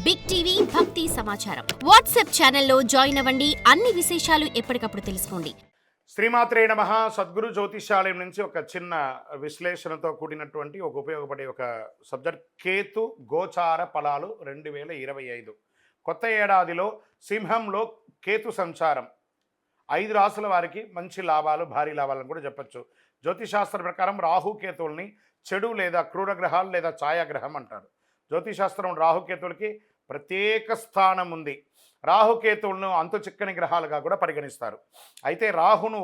Big TV భక్తి సమాచారం WhatsApp ఛానల్లో జాయిన్ అవ్వండి. అన్ని విశేషాలు ఎప్పటికప్పుడు తెలుసుకోండి. శ్రీమాత్రే నమః. సద్గురు జ్యోతిషాలయం నుంచి ఒక చిన్న విశ్లేషణతో కూడినటువంటి ఒక ఉపయోగపడే ఒక సబ్జెక్ట్ కేతు గోచార ఫలాలు 2025 కొత్త ఏడాదిలో సింహంలో కేతు సంచారం 5 రాసుల వారికి మంచి లాభాలు, భారీ లాభాలను కూడా చెప్పచ్చు. జ్యోతిశాస్త్ర ప్రకారం రాహుకేతువుల్ని చెడు లేదా క్రూర గ్రహాలు లేదా ఛాయాగ్రహం అంటారు. జ్యోతిశాస్త్రం రాహుకేతువులకి ప్రత్యేక స్థానం ఉంది. రాహుకేతువులను అంతు చిక్కని గ్రహాలుగా కూడా పరిగణిస్తారు. అయితే రాహును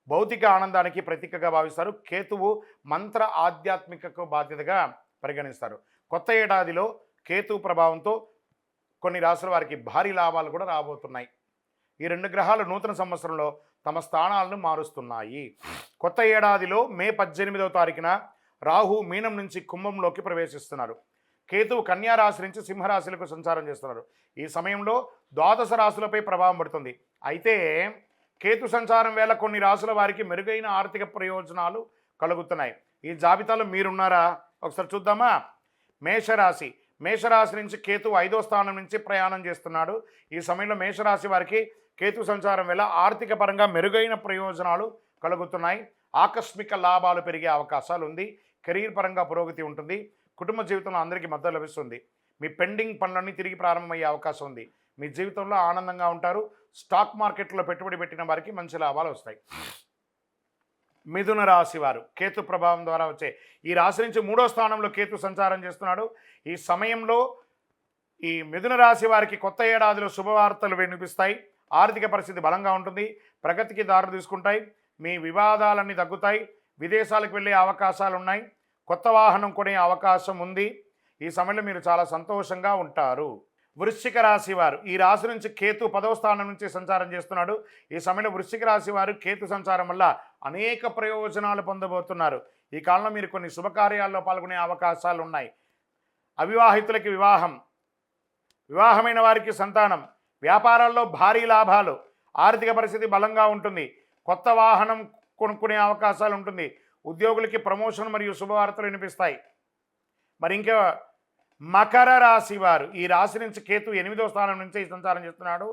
భౌతిక ఆనందానికి ప్రతీకగా భావిస్తారు. కేతువు మంత్ర ఆధ్యాత్మికకు బాధ్యతగా పరిగణిస్తారు. కొత్త ఏడాదిలో కేతువు ప్రభావంతో కొన్ని రాసుల వారికి భారీ లాభాలు కూడా రాబోతున్నాయి. ఈ 2 గ్రహాలు నూతన సంవత్సరంలో తమ స్థానాలను మారుస్తున్నాయి. కొత్త ఏడాదిలో మే 18వ తారీఖున రాహు మీనం నుంచి కుంభంలోకి ప్రవేశిస్తున్నారు. కేతువు కన్యా రాశి నుంచి సింహరాశులకు సంచారం చేస్తున్నారు. ఈ సమయంలో ద్వాదశ రాశులపై ప్రభావం పడుతుంది. అయితే కేతు సంచారం వేళ కొన్ని రాశుల వారికి మెరుగైన ఆర్థిక ప్రయోజనాలు కలుగుతున్నాయి. ఈ జాబితాలో మీరున్నారా? ఒకసారి చూద్దామా. మేషరాశి. మేషరాశి నుంచి కేతు 5వ స్థానం నుంచి ప్రయాణం చేస్తున్నాడు. ఈ సమయంలో మేషరాశి వారికి కేతు సంచారం వల్ల ఆర్థిక పరంగా మెరుగైన ప్రయోజనాలు కలుగుతున్నాయి. ఆకస్మిక లాభాలు పెరిగే అవకాశాలు ఉంది. కెరీర్ పరంగా పురోగతి ఉంటుంది. కుటుంబ జీవితంలో అందరికీ మద్దతు లభిస్తుంది. మీ పెండింగ్ పనులన్నీ తిరిగి ప్రారంభమయ్యే అవకాశం ఉంది. మీ జీవితంలో ఆనందంగా ఉంటారు. స్టాక్ మార్కెట్లో పెట్టుబడి పెట్టిన వారికి మంచి లాభాలు వస్తాయి. మిథున రాశి వారు కేతు ప్రభావం ద్వారా వచ్చే ఈ రాశి నుంచి 3వ స్థానంలో కేతు సంచారం చేస్తున్నాడు. ఈ సమయంలో ఈ మిథున రాశి వారికి కొత్త ఏడాదిలో శుభవార్తలు వినిపిస్తాయి. ఆర్థిక పరిస్థితి బలంగా ఉంటుంది. ప్రగతికి దారి తీసుకుంటాయి. మీ వివాదాలన్నీ తగ్గుతాయి. విదేశాలకు వెళ్ళే అవకాశాలు ఉన్నాయి. కొత్త వాహనం కొనే అవకాశం ఉంది. ఈ సమయంలో మీరు చాలా సంతోషంగా ఉంటారు. వృశ్చిక రాశి వారు ఈ రాశి నుంచి కేతు 10వ స్థానం నుంచి సంచారం చేస్తున్నాడు. ఈ సమయంలో వృశ్చిక రాశి వారు కేతు సంచారం వల్ల అనేక ప్రయోజనాలు పొందబోతున్నారు. ఈ కాలంలో మీరు కొన్ని శుభకార్యాల్లో పాల్గొనే అవకాశాలు ఉన్నాయి. అవివాహితులకి వివాహమైన వారికి సంతానం, వ్యాపారాల్లో భారీ లాభాలు, ఆర్థిక పరిస్థితి బలంగా ఉంటుంది. కొత్త వాహనం కొనుక్కునే అవకాశాలు ఉంటుంది. ఉద్యోగులకి ప్రమోషన్ మరియు శుభవార్తలు వినిపిస్తాయి. మరి ఇంకా మకర రాశి వారు ఈ రాశి నుంచి కేతు 8వ స్థానం నుంచి సంచారం చేస్తున్నాడు.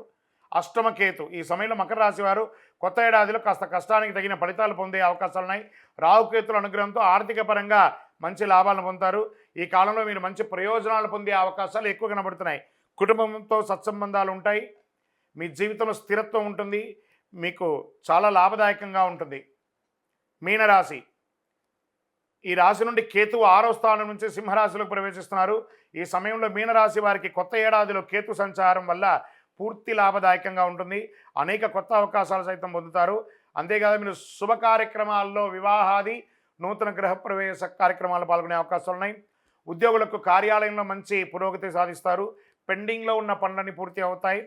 అష్టమ కేతు. ఈ సమయంలో మకర రాశి వారు కొత్త ఏడాదిలో కాస్త కష్టానికి తగిన ఫలితాలు పొందే అవకాశాలు ఉన్నాయి. రాహుకేతుల అనుగ్రహంతో ఆర్థిక పరంగా మంచి లాభాలను పొందుతారు. ఈ కాలంలో మీరు మంచి ప్రయోజనాలు పొందే అవకాశాలు ఎక్కువ కనబడుతున్నాయి. కుటుంబంతో సత్సంబంధాలు ఉంటాయి. మీ జీవితంలో స్థిరత్వం ఉంటుంది. మీకు చాలా లాభదాయకంగా ఉంటుంది. మీనరాశి. ఈ రాశి నుండి కేతు 6వ స్థానం నుంచి సింహరాశిలోకి ప్రవేశిస్తున్నారు. ఈ సమయంలో మీనరాశి వారికి కొత్త ఏడాదిలో కేతు సంచారం వల్ల పూర్తి లాభదాయకంగా ఉంటుంది. అనేక కొత్త అవకాశాలు సైతం పొందుతారు. అంతేకాదు మీరు శుభ కార్యక్రమాల్లో వివాహాది నూతన గృహప్రవేశ కార్యక్రమాల్లో పాల్గొనే అవకాశాలు ఉన్నాయి. ఉద్యోగులకు కార్యాలయంలో మంచి పురోగతి సాధిస్తారు. పెండింగ్లో ఉన్న పనులన్నీ పూర్తి అవుతాయి.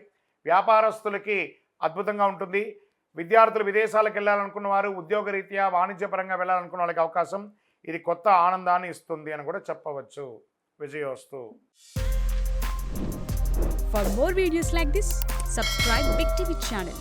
వ్యాపారస్తులకి అద్భుతంగా ఉంటుంది. విద్యార్థులు విదేశాలకు వెళ్ళాలనుకున్న వారు, ఉద్యోగరీత్యా వాణిజ్యపరంగా వెళ్ళాలనుకున్న వాళ్ళకి అవకాశం ఇది కొత్త ఆనందాన్ని ఇస్తుంది అని కూడా చెప్పవచ్చు. విజయోస్తు. For more videos like this, subscribe Big TV channel.